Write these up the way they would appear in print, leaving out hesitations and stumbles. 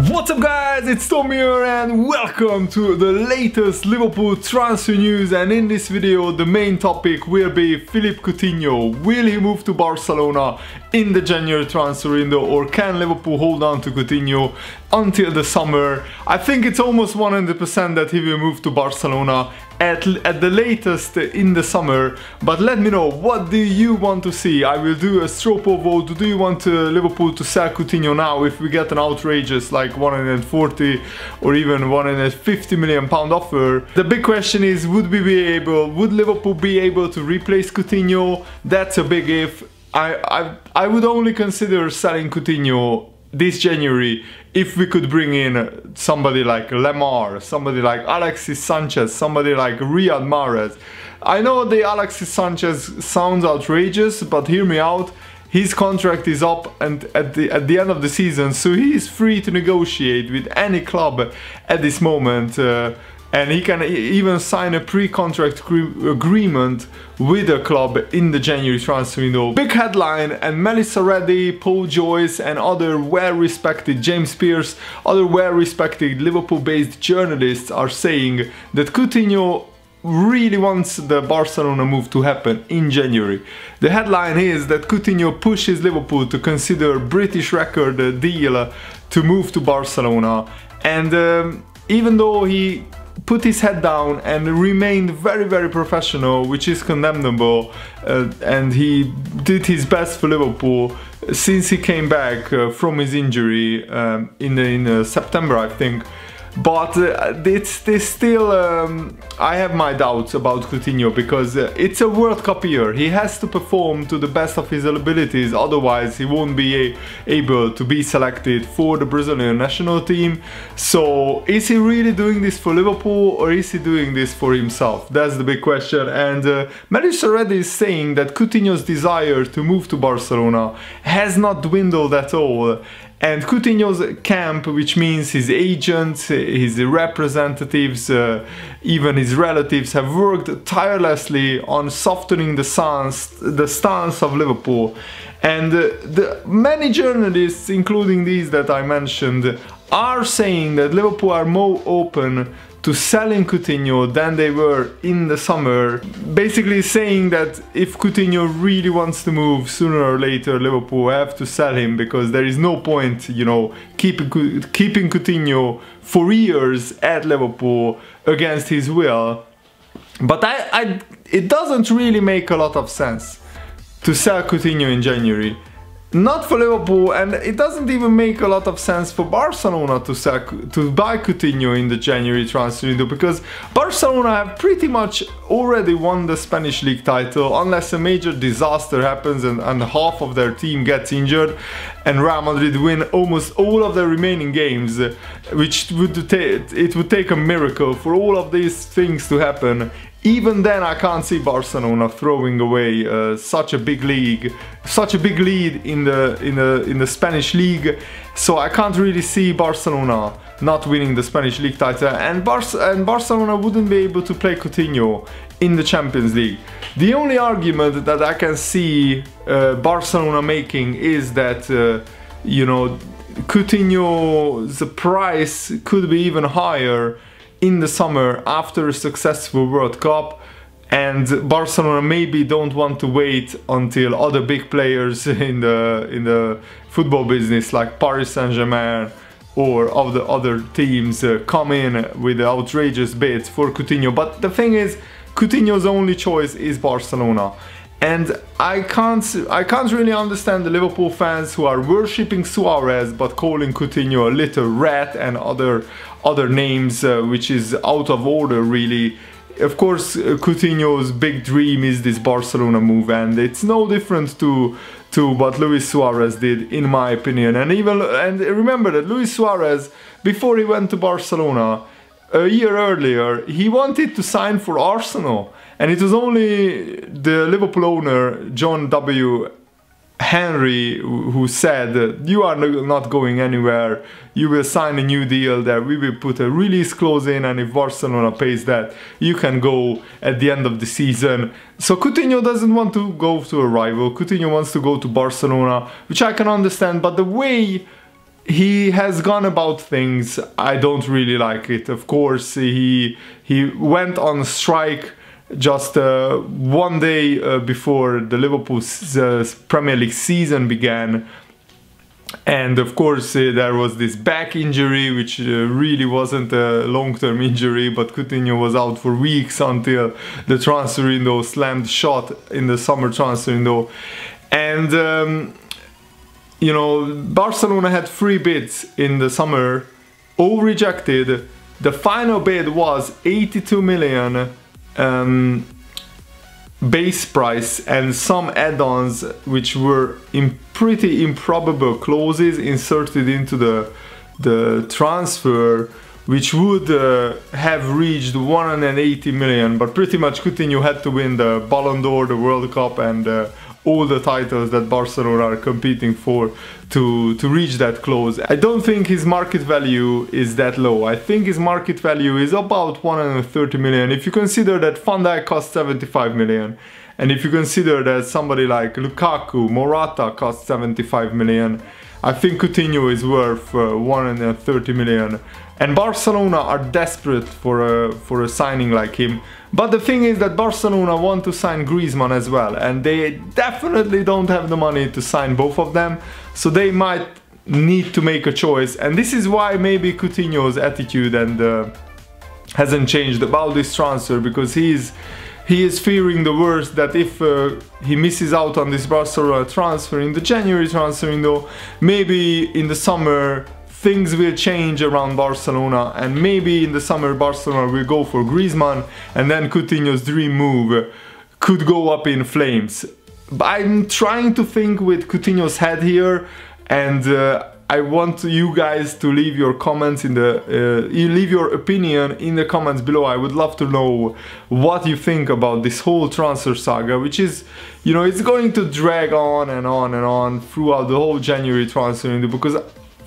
What's up guys, it's Tom here and welcome to the latest Liverpool transfer news, and in this video the main topic will be Philippe Coutinho. Will he move to Barcelona in the January transfer window, or can Liverpool hold on to Coutinho until the summer? I think it's almost 100% that he will move to Barcelona at the latest in the summer, but let me know, what do you want to see? I will do a straw poll vote. Do you want Liverpool to sell Coutinho now if we get an outrageous like 140 or even 150 million pound offer? The big question is, would Liverpool be able to replace Coutinho? That's a big if. I would only consider selling Coutinho this January if we could bring in somebody like Lemar, somebody like Alexis Sanchez, somebody like Riyad Mahrez. I know the Alexis Sanchez sounds outrageous, but hear me out. His contract is up and at the end of the season, so he is free to negotiate with any club at this moment. And he can even sign a pre-contract agreement with a club in the January transfer window. Big headline, and Melissa Reddy, Paul Joyce and other well-respected, James Pearce, other well-respected Liverpool-based journalists are saying that Coutinho really wants the Barcelona move to happen in January. The headline is that Coutinho pushes Liverpool to consider British record deal to move to Barcelona, and even though he put his head down and remained very professional, which is commendable, and he did his best for Liverpool since he came back from his injury in September, I think. But it's still, I have my doubts about Coutinho, because it's a World Cup year. He has to perform to the best of his abilities, otherwise he won't be able to be selected for the Brazilian national team. So is he really doing this for Liverpool, or is he doing this for himself? That's the big question. And Melissa Reddy is saying that Coutinho's desire to move to Barcelona has not dwindled at all. And Coutinho's camp, which means his agents, his representatives, even his relatives, have worked tirelessly on softening the stance of Liverpool. And many journalists, including these that I mentioned, are saying that Liverpool are more open to selling Coutinho than they were in the summer, basically saying that if Coutinho really wants to move, sooner or later Liverpool have to sell him, because there is no point, you know, keeping Coutinho for years at Liverpool against his will. But it doesn't really make a lot of sense to sell Coutinho in January. Not for Liverpool, and it doesn't even make a lot of sense for Barcelona to buy Coutinho in the January transfer window, because Barcelona have pretty much already won the Spanish league title, unless a major disaster happens and half of their team gets injured and Real Madrid win almost all of their remaining games, which would take a miracle for all of these things to happen. Even then, I can't see Barcelona throwing away such a big lead in the Spanish league. So I can't really see Barcelona not winning the Spanish league title, and Barcelona wouldn't be able to play Coutinho in the Champions League. The only argument that I can see Barcelona making is that you know, Coutinho's price could be even higher in the summer after a successful World Cup, and Barcelona maybe don't want to wait until other big players in the football business like Paris Saint-Germain or of the other teams come in with outrageous bids for Coutinho. But the thing is, Coutinho's only choice is Barcelona. And I can't really understand the Liverpool fans who are worshipping Suarez but calling Coutinho a little rat and other names, which is out of order really. Of course, Coutinho's big dream is this Barcelona move, and it's no different to what Luis Suarez did, in my opinion. And remember that Luis Suarez, before he went to Barcelona, a year earlier, he wanted to sign for Arsenal. And it was only the Liverpool owner, John W. Henry, who said, you are not going anywhere, you will sign a new deal there, we will put a release clause in, and if Barcelona pays that, you can go at the end of the season. So Coutinho doesn't want to go to a rival, Coutinho wants to go to Barcelona, which I can understand, but the way he has gone about things. I don't really like it. Of course, he went on strike just one day before the Liverpool's Premier League season began. And of course there was this back injury, which really wasn't a long-term injury, but Coutinho was out for weeks until the transfer window slammed shut in the summer transfer window. And you know, Barcelona had 3 bids in the summer, all rejected. The final bid was 82 million base price and some add-ons which were in pretty improbable clauses inserted into the transfer, which would have reached 180 million, but pretty much Coutinho had to win the Ballon d'Or, the World Cup, and all the titles that Barcelona are competing for to reach that clause. I don't think his market value is that low. I think his market value is about 130 million. If you consider that Van Dijk cost 75 million, and if you consider that somebody like Lukaku, Morata cost 75 million, I think Coutinho is worth 130 million. And Barcelona are desperate for a signing like him. But the thing is that Barcelona want to sign Griezmann as well, and they definitely don't have the money to sign both of them, so they might need to make a choice. And this is why maybe Coutinho's attitude and hasn't changed about this transfer, because he is fearing the worst, that if he misses out on this Barcelona transfer in the January transfer window, maybe in the summer things will change around Barcelona, and maybe in the summer Barcelona will go for Griezmann, and then Coutinho's dream move could go up in flames. But I'm trying to think with Coutinho's head here, and I want you guys to leave your comments in the leave your opinion in the comments below. I would love to know what you think about this whole transfer saga, which is, you know, it's going to drag on and on and on throughout the whole January transfer window, because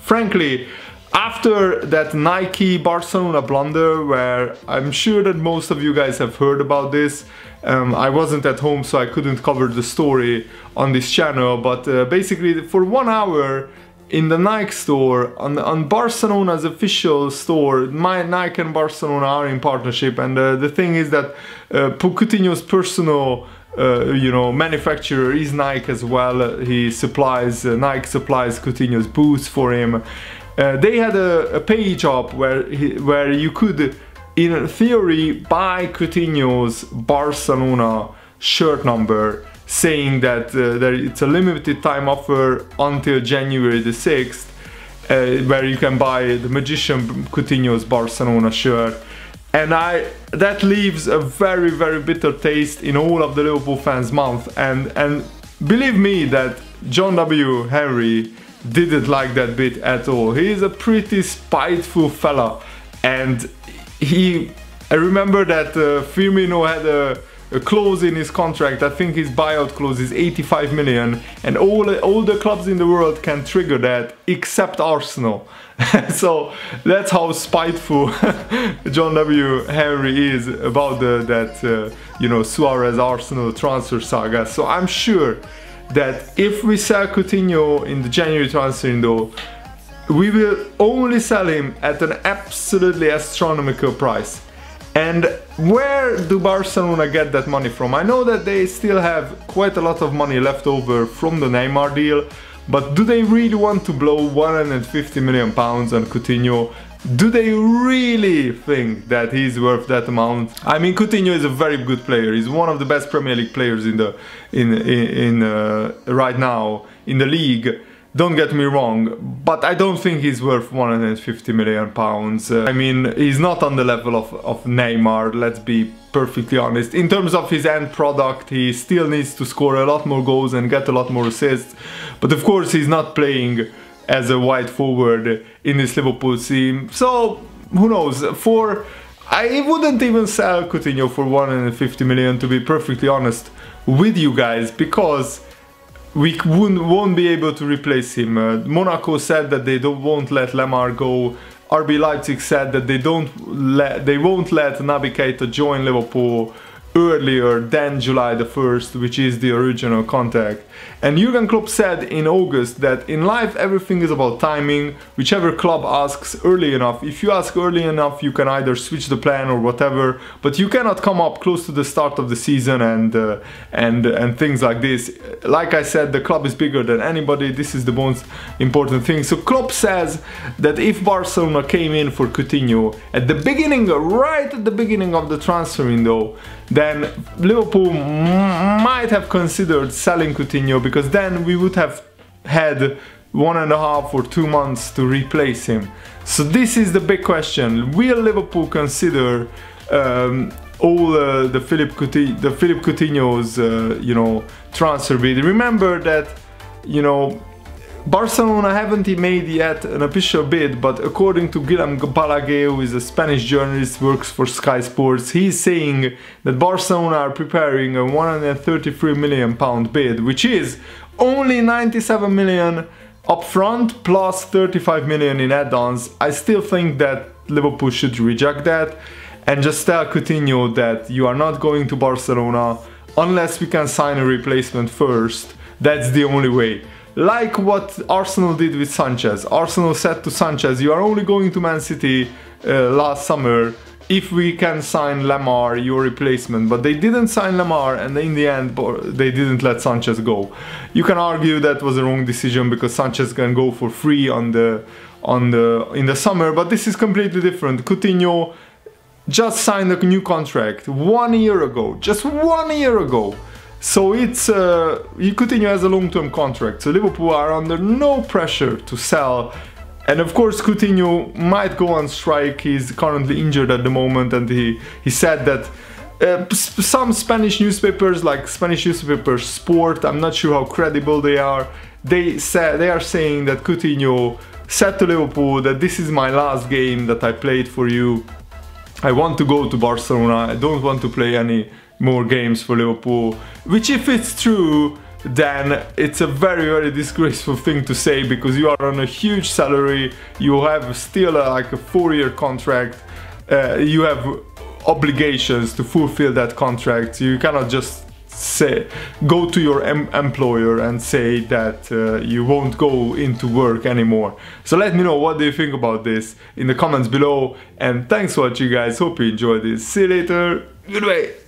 frankly, after that Nike Barcelona blunder, where I'm sure that most of you guys have heard about this, I wasn't at home so I couldn't cover the story on this channel, but basically for 1 hour in the Nike store, on Barcelona's official store, Nike and Barcelona are in partnership, and the thing is that Coutinho's personal you know, manufacturer is Nike as well. He supplies, Nike supplies Coutinho's boots for him. They had a page up where you could, in theory, buy Coutinho's Barcelona shirt number, saying that it's a limited time offer until January the 6th, where you can buy the Magician Coutinho's Barcelona shirt. And that leaves a very, very bitter taste in all of the Liverpool fans' mouth. And believe me that John W. Henry didn't like that bit at all. He is a pretty spiteful fella. And I remember that Firmino had a clause in his contract. I think his buyout clause is 85 million. And all the clubs in the world can trigger that except Arsenal. So that's how spiteful John W. Henry is about that you know, Suarez Arsenal transfer saga. So I'm sure that if we sell Coutinho in the January transfer window, we will only sell him at an absolutely astronomical price. And where do Barcelona get that money from? I know that they still have quite a lot of money left over from the Neymar deal, but do they really want to blow 150 million pounds on Coutinho? Do they really think that he's worth that amount? I mean, Coutinho is a very good player. He's one of the best Premier League players right now in the league. Don't get me wrong, but I don't think he's worth 150 million pounds. I mean, he's not on the level of Neymar, let's be perfectly honest. In terms of his end product, he still needs to score a lot more goals and get a lot more assists. But of course, he's not playing as a wide forward in this Liverpool team. So, who knows? I wouldn't even sell Coutinho for 150 million, to be perfectly honest with you guys, because we won't be able to replace him. Monaco said that they won't let Lemar go. RB Leipzig said that they won't let Naby Keita join Liverpool earlier than July the 1st, which is the original contract. And Jurgen Klopp said in August that in life everything is about timing, whichever club asks early enough. If you ask early enough, you can either switch the plan or whatever, but you cannot come up close to the start of the season and things like this. Like I said, the club is bigger than anybody. This is the most important thing. So Klopp says that if Barcelona came in for Coutinho at the beginning, right at the beginning of the transfer window, then Liverpool might have considered selling Coutinho, because then we would have had 1.5 or 2 months to replace him. So this is the big question. Will Liverpool consider all the Philippe Coutinho's you know, transfer bid? Remember that, you know, Barcelona haven't made yet an official bid, but according to Guillem Balaguer, who is a Spanish journalist, works for Sky Sports, he's saying that Barcelona are preparing a £133 million bid, which is only 97 million upfront plus 35 million in add-ons. I still think that Liverpool should reject that and just tell Coutinho that you are not going to Barcelona unless we can sign a replacement first. That's the only way. Like what Arsenal did with Sanchez. Arsenal said to Sanchez, you are only going to Man City last summer if we can sign Lamar, your replacement. But they didn't sign Lamar, and in the end they didn't let Sanchez go. You can argue that was a wrong decision because Sanchez can go for free in the summer, but this is completely different. Coutinho just signed a new contract 1 year ago, just 1 year ago. So it's Coutinho has a long-term contract, so Liverpool are under no pressure to sell. And of course Coutinho might go on strike. He's currently injured at the moment, and he said that some Spanish newspapers, like Spanish newspaper Sport, I'm not sure how credible they are, they are saying that Coutinho said to Liverpool that this is my last game that I played for you. I want to go to Barcelona, I don't want to play any more games for Liverpool, which if it's true, then it's a very, very disgraceful thing to say, because you are on a huge salary, you have still like a 4-year contract, you have obligations to fulfill that contract. You cannot just go to your employer and say that you won't go into work anymore. So let me know, what do you think about this in the comments below, and thanks for watching guys, hope you enjoyed this. See you later, goodbye.